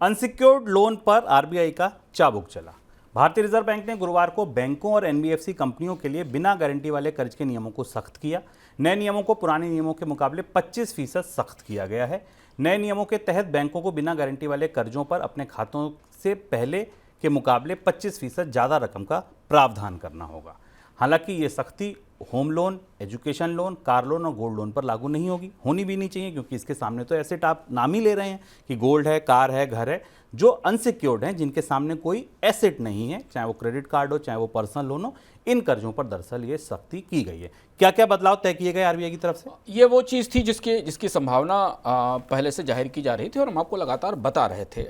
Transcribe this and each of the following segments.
Unsecured loan पर RBI का चाबुक चला। भारतीय रिजर्व बैंक ने गुरुवार को बैंकों और एनबीएफसी कंपनियों के लिए बिना गारंटी वाले कर्ज के नियमों को सख्त किया। नए नियमों को पुराने नियमों के मुकाबले 25% सख्त किया गया है। नए नियमों के तहत बैंकों को बिना गारंटी वाले कर्जों पर अपने खातों से पहले के मुकाबले 25% ज़्यादा रकम का प्रावधान करना होगा। हालांकि ये सख्ती home loan, education loan, car loan और गोल्ड लोन पर लागू नहीं होगी। होनी भी नहीं चाहिए, क्योंकि इसके सामने तो एसेट आप नाम ही ले रहे हैं कि गोल्ड है, कार है, घर है। जो अनसिक्योर्ड हैं, जिनके सामने कोई एसेट नहीं है, चाहे वो क्रेडिट कार्ड हो, चाहे वो पर्सनल लोन हो, इन कर्जों पर दरअसल ये सख्ती की गई है। क्या क्या बदलाव तय किए गए आरबीआई की तरफ से? ये वो चीज़ थी जिसकी संभावना पहले से जाहिर की जा रही थी और हम आपको लगातार बता रहे थे।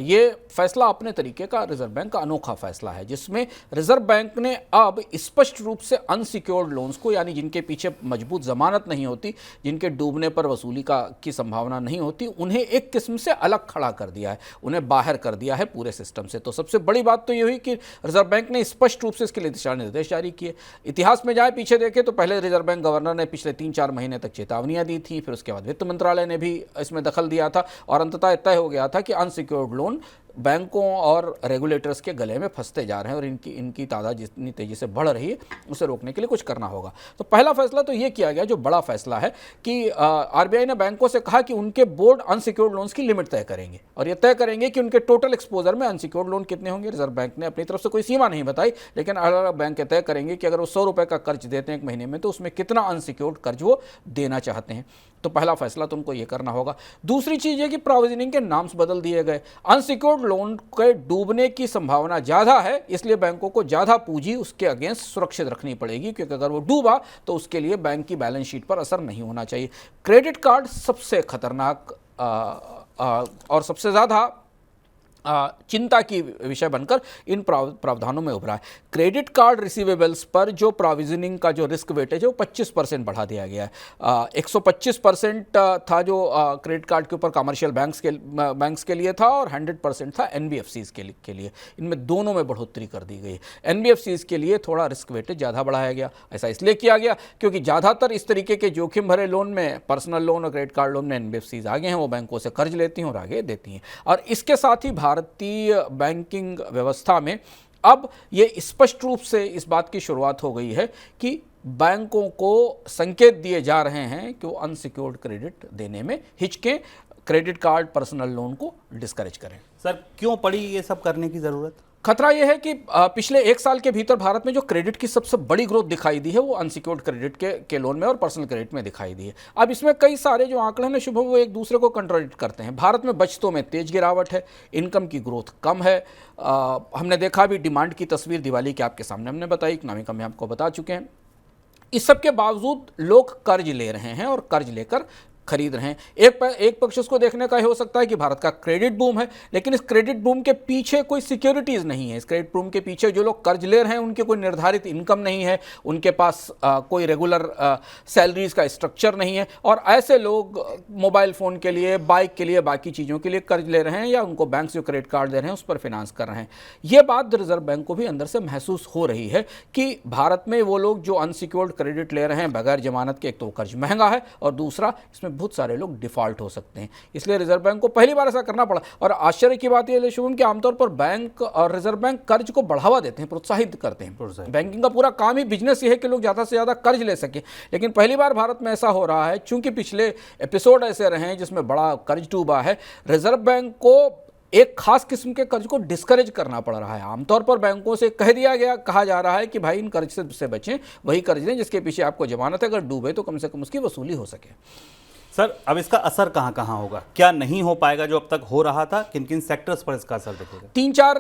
ये फैसला अपने तरीके का रिजर्व बैंक का अनोखा फैसला है, जिसमें रिजर्व बैंक ने अब स्पष्ट रूप से अनसिक्योर्ड लोन्स को, यानी जिनके पीछे मजबूत जमानत नहीं होती, जिनके डूबने पर वसूली की संभावना नहीं होती, उन्हें एक किस्म से अलग खड़ा कर दिया है, उन्हें बाहर कर दिया है पूरे सिस्टम से। तो सबसे बड़ी बात तो ये हुई कि रिजर्व बैंक ने स्पष्ट रूप से इसके लिए दिशा निर्देश जारी किए। इतिहास में जाए पीछे देखें तो पहले रिजर्व बैंक गवर्नर ने पिछले 3-4 महीने तक चेतावनियां दी थी, फिर उसके बाद वित्त मंत्रालय ने भी इसमें दखल दिया था और अंततः तय हो गया था कि अनसिक्योर्ड लोन बैंकों और रेगुलेटर्स के गले में फंसते जा रहे हैं और इनकी तादाद जितनी तेजी से बढ़ रही है उसे रोकने के लिए कुछ करना होगा। तो पहला फैसला तो ये किया गया, जो बड़ा फैसला है, कि आरबीआई ने बैंकों से कहा कि उनके बोर्ड अनसिक्योर्ड लोन्स की लिमिट तय करेंगे और ये तय करेंगे कि उनके टोटल एक्सपोजर में अनसिक्योर्ड लोन कितने होंगे। रिजर्व बैंक ने अपनी तरफ से कोई सीमा नहीं बताई, लेकिन अलग अलग बैंक तय करेंगे कि अगर वो 100 रुपये का कर्ज देते हैं एक महीने में, तो उसमें कितना अनसिक्योर्ड कर्ज वो देना चाहते हैं। तो पहला फैसला तो उनको ये करना होगा। दूसरी चीज़ है कि प्रोविजनिंग के नाम्स बदल दिए गए। अनसिक्योर्ड लोन के डूबने की संभावना ज़्यादा है, इसलिए बैंकों को ज़्यादा पूंजी उसके अगेंस्ट सुरक्षित रखनी पड़ेगी, क्योंकि अगर वो डूबा तो उसके लिए बैंक की बैलेंस शीट पर असर नहीं होना चाहिए। क्रेडिट कार्ड सबसे खतरनाक और सबसे ज़्यादा चिंता की विषय बनकर इन प्रावधानों में उभरा है। क्रेडिट कार्ड रिसीवेबल्स पर जो प्रोविजनिंग का जो रिस्क वेटेज है वो 25% बढ़ा दिया गया है। 125% था जो क्रेडिट कार्ड के ऊपर कमर्शियल बैंक्स के लिए था और 100% था एनबीएफसीज के लिए। इनमें दोनों में बढ़ोतरी कर दी गई है। एनबीएफसीज के लिए थोड़ा रिस्क वेटेज ज़्यादा बढ़ाया गया। ऐसा इसलिए किया गया क्योंकि ज़्यादातर इस तरीके के जोखिम भरे लोन में, पर्सनल लोन और क्रेडिट कार्ड लोन में एनबीएफसीज आगे हैं, वो बैंकों से कर्ज लेती हैं और आगे देती हैं। और इसके साथ ही भारतीय बैंकिंग व्यवस्था में अब ये स्पष्ट रूप से इस बात की शुरुआत हो गई है कि बैंकों को संकेत दिए जा रहे हैं कि वो अनसिक्योर्ड क्रेडिट देने में हिचकें, क्रेडिट कार्ड, पर्सनल लोन को डिस्करेज करें। सर, क्यों पड़ी ये सब करने की जरूरत? खतरा यह है कि पिछले 1 साल के भीतर भारत में जो क्रेडिट की सबसे बड़ी ग्रोथ दिखाई दी है वो अनसिक्योर्ड क्रेडिट के लोन में और पर्सनल क्रेडिट में दिखाई दी है। अब इसमें कई सारे जो आंकड़े हैं शुभ, वो एक दूसरे को कंट्राडिक्ट करते हैं। भारत में बचतों में तेज गिरावट है, इनकम की ग्रोथ कम है। हमने देखा भी, डिमांड की तस्वीर दिवाली के आपके सामने हमने बताई, इकनॉमिक में आपको बता चुके हैं। इस सब के बावजूद लोग कर्ज ले रहे हैं और कर्ज लेकर खरीद रहे हैं। एक पक्ष उसको देखने का हो सकता है कि भारत का क्रेडिट बूम है, लेकिन इस क्रेडिट बूम के पीछे कोई सिक्योरिटीज नहीं है। इस क्रेडिट बूम के पीछे जो लोग कर्ज ले रहे हैं उनके कोई निर्धारित इनकम नहीं है, उनके पास कोई रेगुलर सैलरीज का स्ट्रक्चर नहीं है और ऐसे लोग मोबाइल फ़ोन के लिए, बाइक के लिए, बाकी चीज़ों के लिए कर्ज ले रहे हैं या उनको बैंक जो क्रेडिट कार्ड दे रहे हैं उस पर फिनांस कर रहे हैं। ये बात रिजर्व बैंक को भी अंदर से महसूस हो रही है कि भारत में वो लोग जो अनसिक्योर्ड क्रेडिट ले रहे हैं बगैर जमानत के, एक तो कर्ज महंगा है और दूसरा इसमें बहुत सारे लोग डिफॉल्ट हो सकते हैं। इसलिए रिजर्व बैंक को पहली बार ऐसा करना पड़ा। और आश्चर्य की बात यह है शुभम कि आमतौर पर बैंक और रिजर्व बैंक कर्ज को बढ़ावा देते हैं, प्रोत्साहित करते हैं। बैंकिंग का पूरा काम ही बिजनेस ये है कि लोग ज़्यादा से ज़्यादा कर्ज ले सके। लेकिन पहली बार भारत में ऐसा हो रहा है, चूंकि पिछले एपिसोड ऐसे रहे हैं जिसमें बड़ा कर्ज डूबा है, रिजर्व बैंक को एक खास किस्म के कर्ज को डिस्करेज करना पड़ रहा है। आमतौर पर बैंकों से कहा जा रहा है कि भाई इन कर्ज से बचें, वही कर्ज लें जिसके पीछे आपको जमानत है, अगर डूबे तो कम से कम उसकी वसूली हो सके। सर, अब इसका असर कहाँ कहाँ होगा? क्या नहीं हो पाएगा जो अब तक हो रहा था? किन किन सेक्टर्स पर इसका असर दिखेगा? 3-4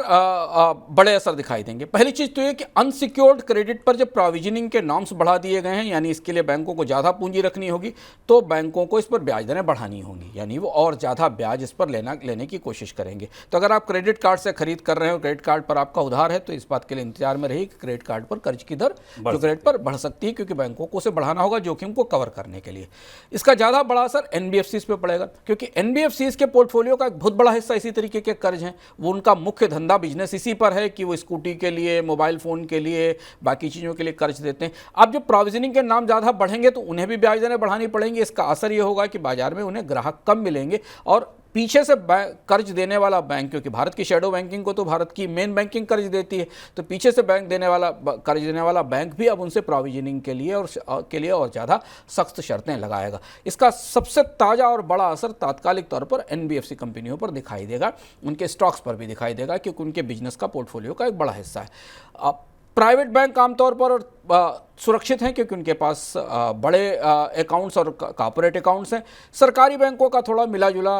बड़े असर दिखाई देंगे। पहली चीज़ तो ये कि अनसिक्योर्ड क्रेडिट पर जब प्रोविजनिंग के नॉर्म्स बढ़ा दिए गए हैं, यानी इसके लिए बैंकों को ज़्यादा पूंजी रखनी होगी, तो बैंकों को इस पर ब्याज दरें बढ़ानी होंगी, यानी वो और ज़्यादा ब्याज इस पर लेने की कोशिश करेंगे। तो अगर आप क्रेडिट कार्ड से खरीद कर रहे हो, क्रेडिट कार्ड पर आपका उधार है, तो इस बात के लिए इंतजार में रही कि क्रेडिट कार्ड पर कर्ज की दर जो क्रेडिट पर बढ़ सकती है, क्योंकि बैंकों को उसे बढ़ाना होगा जोखिम को कवर करने के लिए। इसका ज़्यादा बड़ा असर एनबीएफसी पे पड़ेगा, क्योंकि एनबीएफसीज के पोर्टफोलियो का एक बहुत बड़ा हिस्सा इसी तरीके के कर्ज हैं। वो उनका मुख्य धंधा, बिजनेस इसी पर है कि वो स्कूटी के लिए, मोबाइल फ़ोन के लिए, बाकी चीज़ों के लिए कर्ज देते हैं। अब जब प्रोविजनिंग के नाम ज़्यादा बढ़ेंगे तो उन्हें भी ब्याज दरें बढ़ानी पड़ेंगी। इसका असर ये होगा कि बाजार में उन्हें ग्राहक कम मिलेंगे और पीछे से कर्ज देने वाला बैंक, क्योंकि भारत की शैडो बैंकिंग को तो भारत की मेन बैंकिंग कर्ज देती है, तो पीछे से कर्ज देने वाला बैंक भी अब उनसे प्रोविजनिंग के लिए और ज़्यादा सख्त शर्तें लगाएगा। इसका सबसे ताज़ा और बड़ा असर तात्कालिक तौर पर एनबीएफसी कंपनियों पर दिखाई देगा, उनके स्टॉक्स पर भी दिखाई देगा, क्योंकि उनके बिजनेस का पोर्टफोलियो का एक बड़ा हिस्सा है। प्राइवेट बैंक आमतौर पर सुरक्षित हैं, क्योंकि उनके पास बड़े अकाउंट्स और कॉर्पोरेट अकाउंट्स हैं। सरकारी बैंकों का थोड़ा मिला जुला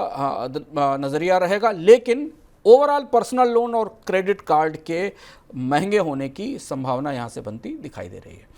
नज़रिया रहेगा, लेकिन ओवरऑल पर्सनल लोन और क्रेडिट कार्ड के महंगे होने की संभावना यहाँ से बनती दिखाई दे रही है।